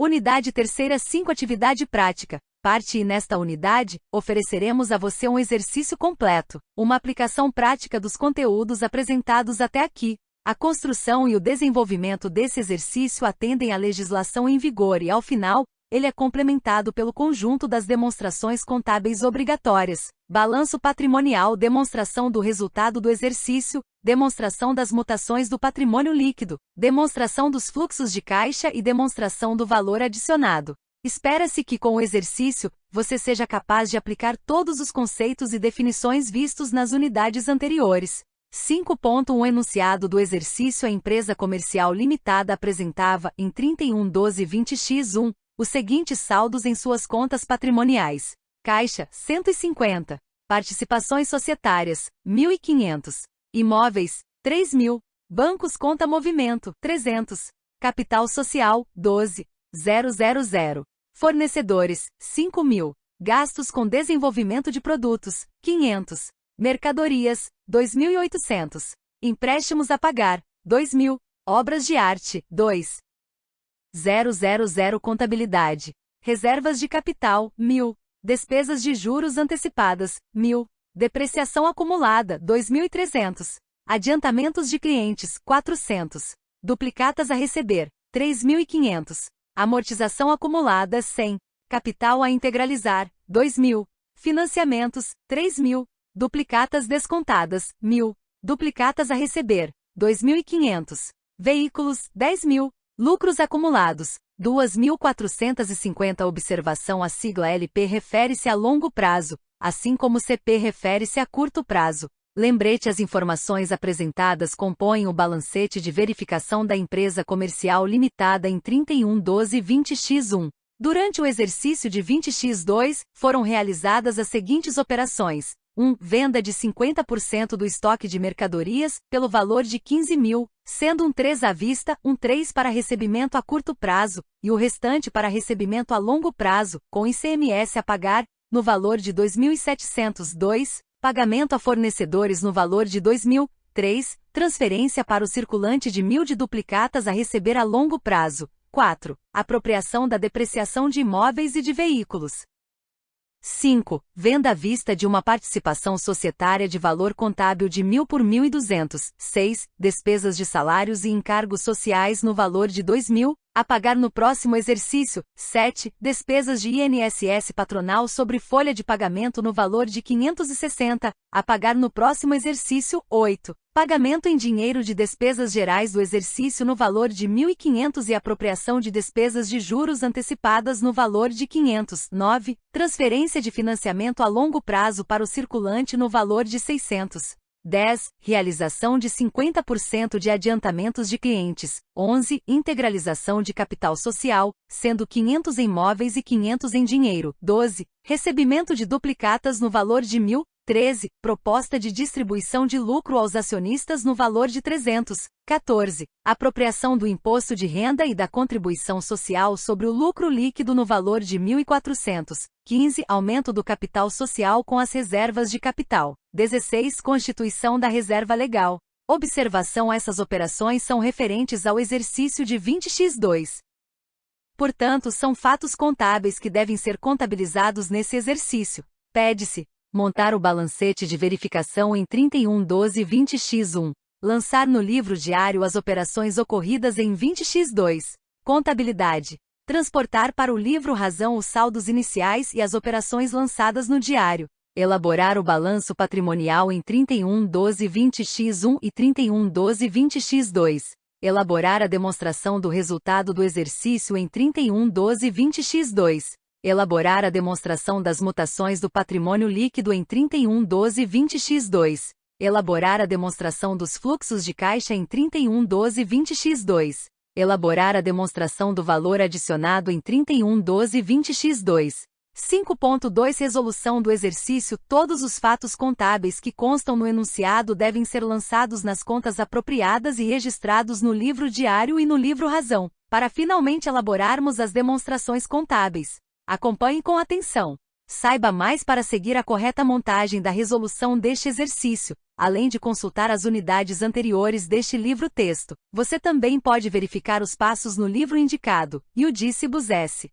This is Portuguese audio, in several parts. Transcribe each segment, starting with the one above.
Unidade terceira 5 Atividade prática. Parte e nesta unidade, ofereceremos a você um exercício completo, uma aplicação prática dos conteúdos apresentados até aqui. A construção e o desenvolvimento desse exercício atendem à legislação em vigor e, ao final, ele é complementado pelo conjunto das demonstrações contábeis obrigatórias: balanço patrimonial, demonstração do resultado do exercício, demonstração das mutações do patrimônio líquido, demonstração dos fluxos de caixa e demonstração do valor adicionado. Espera-se que com o exercício, você seja capaz de aplicar todos os conceitos e definições vistos nas unidades anteriores. 5.1 Enunciado do exercício: a empresa comercial limitada apresentava, em 31/12/20x1, os seguintes saldos em suas contas patrimoniais: caixa, 150, participações societárias, 1.500, imóveis, 3.000, bancos conta movimento, 300, capital social, 12.000, fornecedores, 5.000, gastos com desenvolvimento de produtos, 500, mercadorias, 2.800, empréstimos a pagar, 2.000, obras de arte, 2.000, contabilidade, reservas de capital, 1.000, despesas de juros antecipadas, 1.000, depreciação acumulada, 2.300, adiantamentos de clientes, 400, duplicatas a receber, 3.500, amortização acumulada, 100, capital a integralizar, 2.000, financiamentos, 3.000, duplicatas descontadas, 1.000, duplicatas a receber, 2.500, veículos, 10.000, lucros acumulados, 2.450. Observação: a sigla LP refere-se a longo prazo, assim como CP refere-se a curto prazo. Lembrete: as informações apresentadas compõem o balancete de verificação da empresa comercial limitada em 31/12/20x1. Durante o exercício de 20x2, foram realizadas as seguintes operações: 1. Venda de 50% do estoque de mercadorias, pelo valor de 15.000, sendo um 3 à vista, um 3 para recebimento a curto prazo, e o restante para recebimento a longo prazo, com ICMS a pagar, no valor de 2.700. 2. Pagamento a fornecedores no valor de 2.000. 3. Transferência para o circulante de 1.000 de duplicatas a receber a longo prazo. 4. Apropriação da depreciação de imóveis e de veículos. 5. Venda à vista de uma participação societária de valor contábil de 1.000 por 1.200. 6. Despesas de salários e encargos sociais no valor de 2.000, a pagar no próximo exercício. 7. Despesas de INSS patronal sobre folha de pagamento no valor de 560, a pagar no próximo exercício. 8. Pagamento em dinheiro de despesas gerais do exercício no valor de 1.500 e apropriação de despesas de juros antecipadas no valor de 500. 9. Transferência de financiamento a longo prazo para o circulante no valor de 600. 10. Realização de 50% de adiantamentos de clientes. 11. Integralização de capital social, sendo 500 em móveis e 500 em dinheiro. 12. Recebimento de duplicatas no valor de 1.000. 13. Proposta de distribuição de lucro aos acionistas no valor de 300. 14. Apropriação do imposto de renda e da contribuição social sobre o lucro líquido no valor de 1.400. 15. Aumento do capital social com as reservas de capital. 16. Constituição da reserva legal. Observação: essas operações são referentes ao exercício de 20x2. Portanto, são fatos contábeis que devem ser contabilizados nesse exercício. Pede-se montar o balancete de verificação em 31/12/20x1. Lançar no livro diário as operações ocorridas em 20x2. Contabilidade. Transportar para o livro razão os saldos iniciais e as operações lançadas no diário. Elaborar o balanço patrimonial em 31/12/20x1 e 31/12/20x2. Elaborar a demonstração do resultado do exercício em 31/12/20x2. Elaborar a demonstração das mutações do patrimônio líquido em 31/12/20x2. Elaborar a demonstração dos fluxos de caixa em 31/12/20x2. Elaborar a demonstração do valor adicionado em 31/12/20x2. 5.2 Resolução do exercício: todos os fatos contábeis que constam no enunciado devem ser lançados nas contas apropriadas e registrados no livro diário e no livro razão, para finalmente elaborarmos as demonstrações contábeis. Acompanhe com atenção. Saiba mais para seguir a correta montagem da resolução deste exercício. Além de consultar as unidades anteriores deste livro-texto, você também pode verificar os passos no livro indicado, Iudicibus S.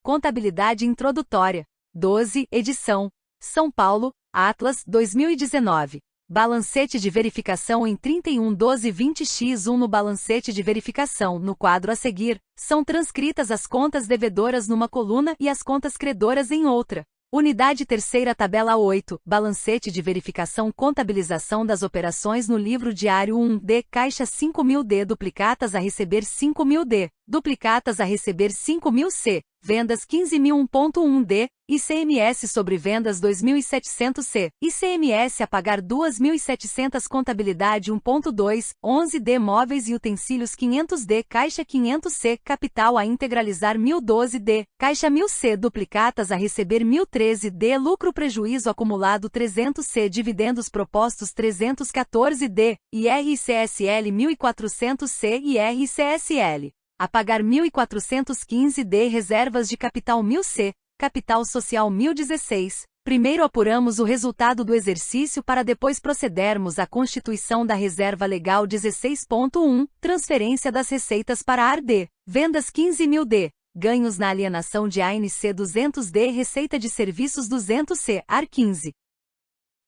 Contabilidade Introdutória. 12, edição. São Paulo, Atlas, 2019. Balancete de verificação em 31/12/20x1. No balancete de verificação, no quadro a seguir, são transcritas as contas devedoras numa coluna e as contas credoras em outra. Unidade terceira, tabela 8, balancete de verificação, contabilização das operações no livro diário 1D, caixa 5.000D, duplicatas a receber 5.000D, duplicatas a receber 5.000C, vendas 15.001.1D, ICMS sobre vendas 2.700C, ICMS a pagar 2.700, contabilidade 1.2, 11D, móveis e utensílios 500D, caixa 500C, capital a integralizar 1.012D, caixa 1.000C, duplicatas a receber 1.013D, lucro prejuízo acumulado 300C, dividendos propostos 314D, IRCSL 1.400C, IRCSL a pagar 1.415D, reservas de capital 1.000C, capital social 1.016. Primeiro apuramos o resultado do exercício para depois procedermos à constituição da reserva legal. 16.1, transferência das receitas para AR-D, vendas 15.000D, ganhos na alienação de ANC 200D, receita de serviços 200C, AR 15.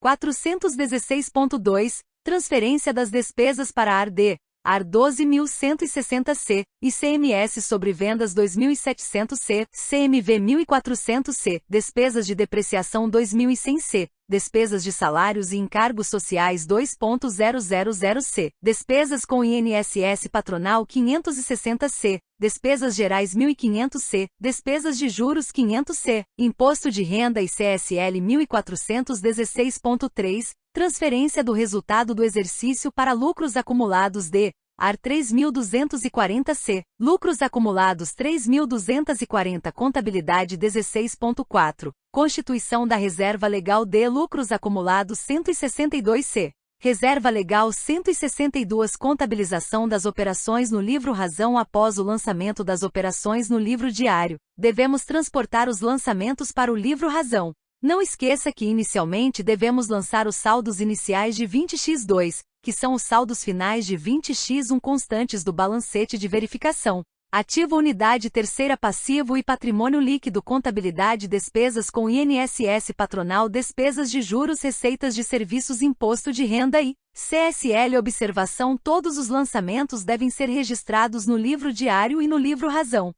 416.2, transferência das despesas para AR-D, AR 12.160C, ICMS sobre vendas 2.700C, CMV 1.400C, despesas de depreciação 2.100C, despesas de salários e encargos sociais 2.000C, despesas com INSS patronal 560C, despesas gerais 1.500C, despesas de juros 500C, imposto de renda e CSL 1.416.3, transferência do resultado do exercício para lucros acumulados de AR 3.240C, lucros acumulados 3.240, contabilidade 16.4, constituição da reserva legal de lucros acumulados 162C, reserva legal 162, contabilização das operações no livro razão após o lançamento das operações no livro diário, devemos transportar os lançamentos para o livro razão. Não esqueça que inicialmente devemos lançar os saldos iniciais de 20x2, que são os saldos finais de 20x1 constantes do balancete de verificação. Ativo unidade terceira, passivo e patrimônio líquido, contabilidade, despesas com INSS patronal, despesas de juros, receitas de serviços, imposto de renda e CSL. Observação: todos os lançamentos devem ser registrados no livro diário e no livro razão.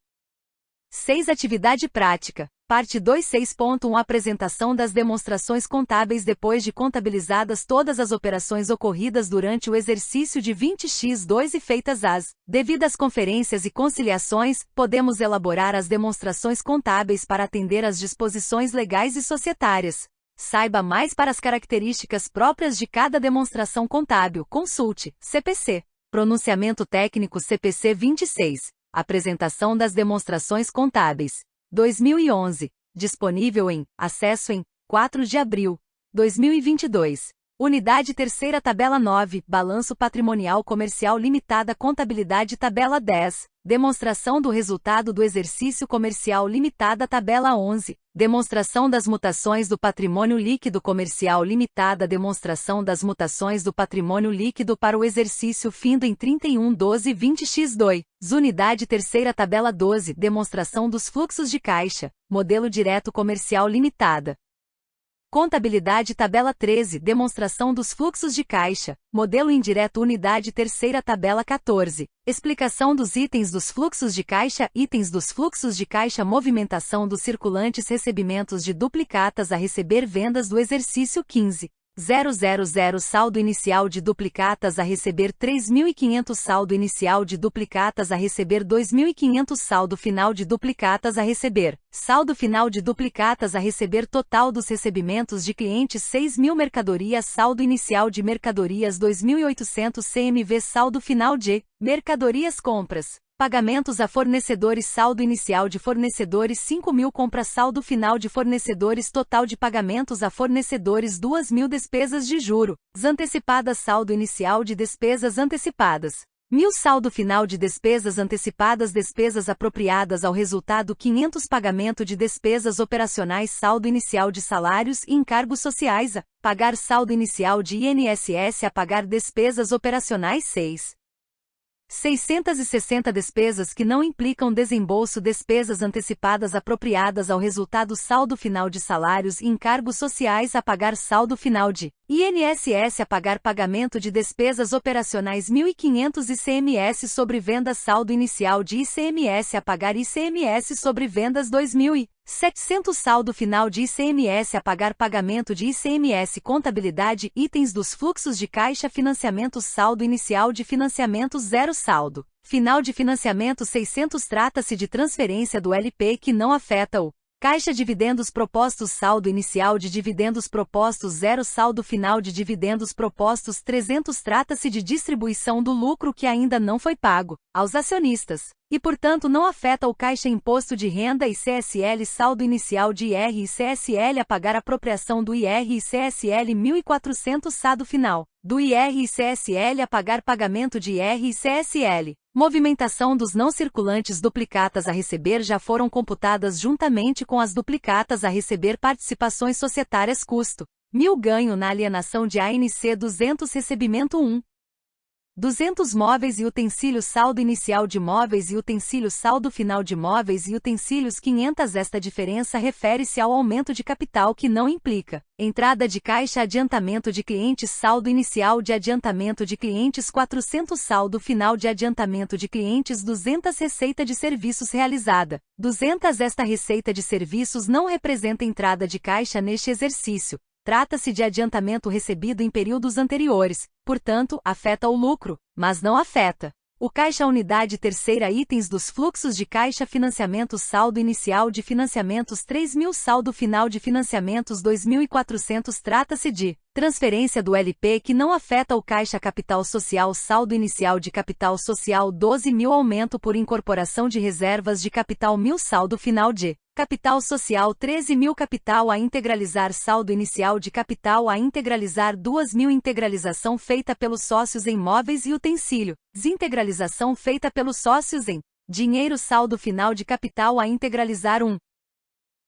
6. Atividade prática. Parte 2. 6.1 Apresentação das demonstrações contábeis. Depois de contabilizadas todas as operações ocorridas durante o exercício de 20x2 e feitas as devidas conferências e conciliações, podemos elaborar as demonstrações contábeis para atender às disposições legais e societárias. Saiba mais para as características próprias de cada demonstração contábil. Consulte CPC. Pronunciamento técnico CPC 26. Apresentação das demonstrações contábeis. 2011. Disponível em acesso em 4 de abril 2022. Unidade terceira, tabela 9, balanço patrimonial comercial limitada, contabilidade, tabela 10, demonstração do resultado do exercício comercial limitada, tabela 11, demonstração das mutações do patrimônio líquido comercial limitada, demonstração das mutações do patrimônio líquido para o exercício findo em 31/12/20x2, unidade terceira, tabela 12, demonstração dos fluxos de caixa, modelo direto comercial limitada. Contabilidade, tabela 13, demonstração dos fluxos de caixa, modelo indireto, unidade terceira, tabela 14, explicação dos itens dos fluxos de caixa, itens dos fluxos de caixa, movimentação dos circulantes, recebimentos de duplicatas a receber, vendas do exercício 15. 000 saldo inicial de duplicatas a receber 3.500, saldo inicial de duplicatas a receber 2.500, saldo final de duplicatas a receber, saldo final de duplicatas a receber, total dos recebimentos de clientes 6.000, mercadorias, saldo inicial de mercadorias 2.800, CMV, saldo final de mercadorias, compras, pagamentos a fornecedores, saldo inicial de fornecedores 5.000, compra, saldo final de fornecedores, total de pagamentos a fornecedores 2.000, despesas de juros antecipadas, saldo inicial de despesas antecipadas 1000 saldo final de despesas antecipadas, despesas apropriadas ao resultado, 500 pagamento de despesas operacionais, saldo inicial de salários e encargos sociais, a pagar saldo inicial de INSS, a pagar despesas operacionais, 660 despesas que não implicam desembolso, despesas antecipadas apropriadas ao resultado, saldo final de salários e encargos sociais, a pagar saldo final de INSS, a pagar pagamento de despesas operacionais, 1.500 ICMS sobre vendas, saldo inicial de ICMS, a pagar ICMS sobre vendas, 2.700 saldo final de ICMS, a pagar pagamento de ICMS, contabilidade, itens dos fluxos de caixa, financiamentos, saldo inicial de financiamento, 0 saldo final de financiamento, 600 trata-se de transferência do LP que não afeta o caixa, dividendos propostos, saldo inicial de dividendos propostos, 0 saldo final de dividendos propostos, 300 trata-se de distribuição do lucro que ainda não foi pago aos acionistas e, portanto, não afeta o caixa, imposto de renda e CSL, saldo inicial de IR e CSL, a pagar apropriação do IR e CSL, 1.400 saldo final do IR e CSL, a pagar pagamento de IR e CSL. Movimentação dos não circulantes, duplicatas a receber já foram computadas juntamente com as duplicatas a receber, participações societárias, custo 1000 ganho na alienação de ANC, 200 recebimento 200 móveis e utensílios, saldo inicial de móveis e utensílios, saldo final de móveis e utensílios, 500. Esta diferença refere-se ao aumento de capital que não implica entrada de caixa, adiantamento de clientes, saldo inicial de adiantamento de clientes, 400 saldo final de adiantamento de clientes, 200 receita de serviços realizada, 200. Esta receita de serviços não representa entrada de caixa neste exercício. Trata-se de adiantamento recebido em períodos anteriores, portanto, afeta o lucro, mas não afeta o caixa. Unidade terceira, itens dos fluxos de caixa, financiamentos, saldo inicial de financiamentos, 3.000 saldo final de financiamentos, 2.400. Trata-se de transferência do LP que não afeta o caixa. Capital social, saldo inicial de capital social, 12.000 aumento por incorporação de reservas de capital, 1.000 saldo final de capital social, 13.000 capital a integralizar, saldo inicial de capital a integralizar, 2.000 integralização feita pelos sócios em móveis e utensílio, desintegralização feita pelos sócios em dinheiro, saldo final de capital a integralizar,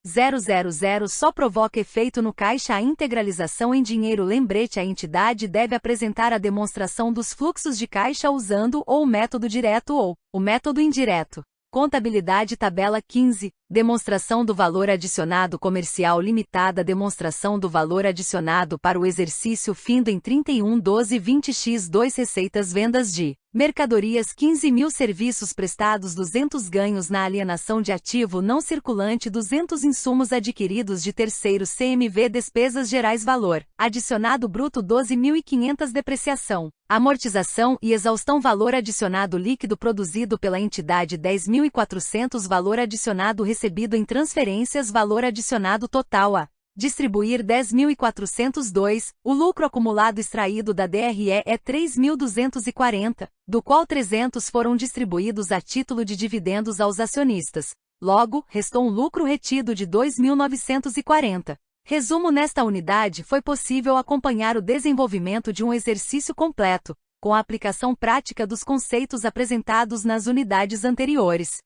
1.000 só provoca efeito no caixa a integralização em dinheiro. Lembrete: a entidade deve apresentar a demonstração dos fluxos de caixa usando ou o método direto ou o método indireto. Contabilidade, tabela 15, demonstração do valor adicionado comercial limitada, demonstração do valor adicionado para o exercício findo em 31/12/20x2, receitas, vendas de mercadorias, 15.000 serviços prestados, 200 ganhos na alienação de ativo não circulante, 200 insumos adquiridos de terceiros, CMV, despesas gerais, valor adicionado bruto, 12.500, depreciação, amortização e exaustão, valor adicionado líquido produzido pela entidade, 10.400, valor adicionado recebido em transferências, valor adicionado total a distribuir, 10.402, o lucro acumulado extraído da DRE é 3.240, do qual 300 foram distribuídos a título de dividendos aos acionistas. Logo, restou um lucro retido de 2.940. Resumo: nesta unidade foi possível acompanhar o desenvolvimento de um exercício completo, com a aplicação prática dos conceitos apresentados nas unidades anteriores.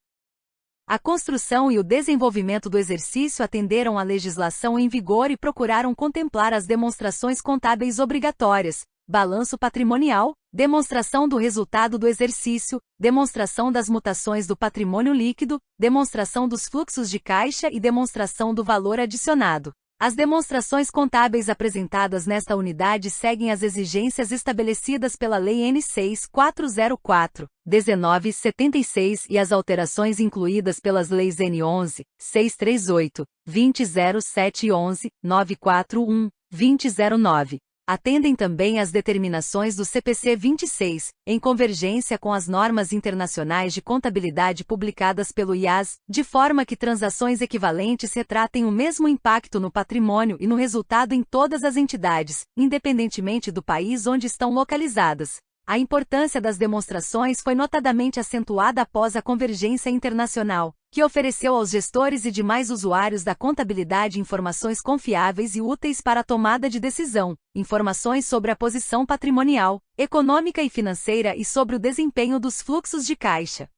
A construção e o desenvolvimento do exercício atenderam à legislação em vigor e procuraram contemplar as demonstrações contábeis obrigatórias, balanço patrimonial, demonstração do resultado do exercício, demonstração das mutações do patrimônio líquido, demonstração dos fluxos de caixa e demonstração do valor adicionado. As demonstrações contábeis apresentadas nesta unidade seguem as exigências estabelecidas pela Lei N. 6.404/1976 e as alterações incluídas pelas Leis N. 11.638, 20.07 e 11.941, 20.09. Atendem também às determinações do CPC 26, em convergência com as normas internacionais de contabilidade publicadas pelo IAS, de forma que transações equivalentes retratem o mesmo impacto no patrimônio e no resultado em todas as entidades, independentemente do país onde estão localizadas. A importância das demonstrações foi notadamente acentuada após a convergência internacional, que ofereceu aos gestores e demais usuários da contabilidade informações confiáveis e úteis para a tomada de decisão, informações sobre a posição patrimonial, econômica e financeira e sobre o desempenho dos fluxos de caixa.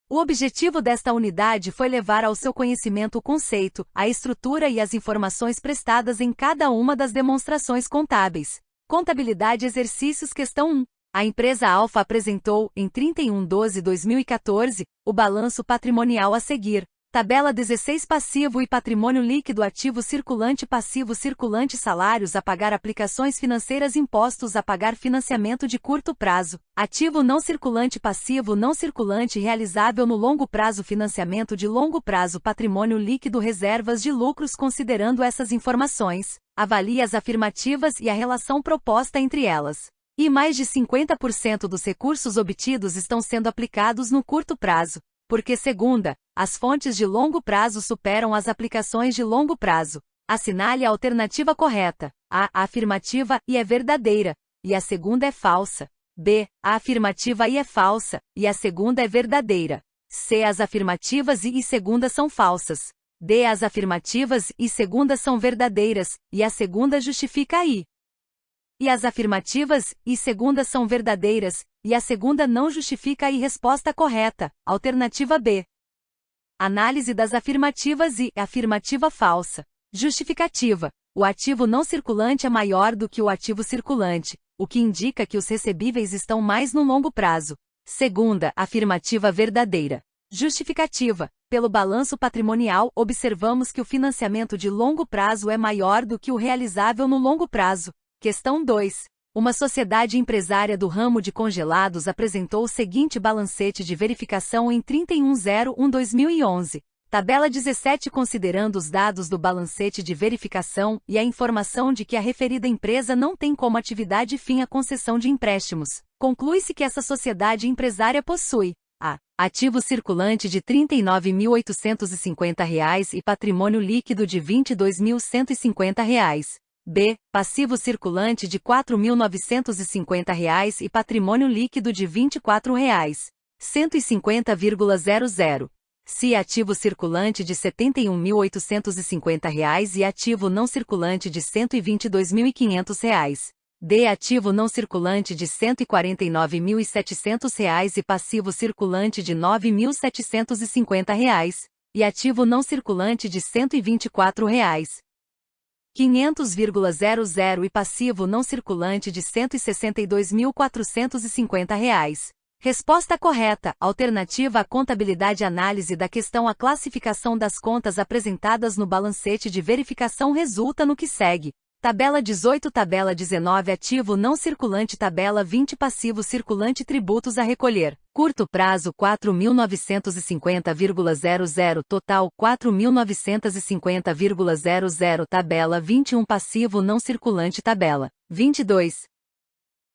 O objetivo desta unidade foi levar ao seu conhecimento o conceito, a estrutura e as informações prestadas em cada uma das demonstrações contábeis. Contabilidade Exercícios Questão 1. A empresa Alfa apresentou, em 31/12/2014, o balanço patrimonial a seguir. Tabela 16 Passivo e patrimônio líquido ativo circulante passivo circulante salários a pagar aplicações financeiras impostos a pagar financiamento de curto prazo, ativo não circulante passivo não circulante realizável no longo prazo financiamento de longo prazo patrimônio líquido reservas de lucros considerando essas informações, avalie as afirmativas e a relação proposta entre elas. E mais de 50% dos recursos obtidos estão sendo aplicados no curto prazo. Porque segunda, as fontes de longo prazo superam as aplicações de longo prazo. Assinale a alternativa correta. A afirmativa e é verdadeira, e a segunda é falsa. B, a afirmativa e é falsa, e a segunda é verdadeira. C, as afirmativas e segunda são falsas. D, as afirmativas e segunda são verdadeiras, e a segunda justifica a I. E as afirmativas e segunda são verdadeiras, e a segunda não justifica a I. Resposta correta, alternativa B. Análise das afirmativas e afirmativa falsa. Justificativa. O ativo não circulante é maior do que o ativo circulante, o que indica que os recebíveis estão mais no longo prazo. Segunda, afirmativa verdadeira. Justificativa. Pelo balanço patrimonial, observamos que o financiamento de longo prazo é maior do que o realizável no longo prazo. Questão 2. Uma sociedade empresária do ramo de congelados apresentou o seguinte balancete de verificação em 31/01/2011. Tabela 17 considerando os dados do balancete de verificação e a informação de que a referida empresa não tem como atividade fim a concessão de empréstimos, conclui-se que essa sociedade empresária possui a. Ativo circulante de R$ 39.850 e patrimônio líquido de R$ 22.150. B. Passivo circulante de R$ 4.950 e patrimônio líquido de R$ 24.150,00. C. Ativo circulante de R$ 71.850 e ativo não circulante de R$ 122.500. D. Ativo não circulante de R$ 149.700 e passivo circulante de R$ 9.750. E ativo não circulante de R$ 124. 500,00 e passivo não circulante de R$ 162.450. Resposta correta. Alternativa A. Contabilidade Análise da questão. A classificação das contas apresentadas no balancete de verificação resulta no que segue. Tabela 18, Tabela 19 Ativo não circulante, Tabela 20 Passivo circulante, tributos a recolher. Curto prazo 4.950,00, total 4.950,00, Tabela 21 Passivo não circulante, Tabela 22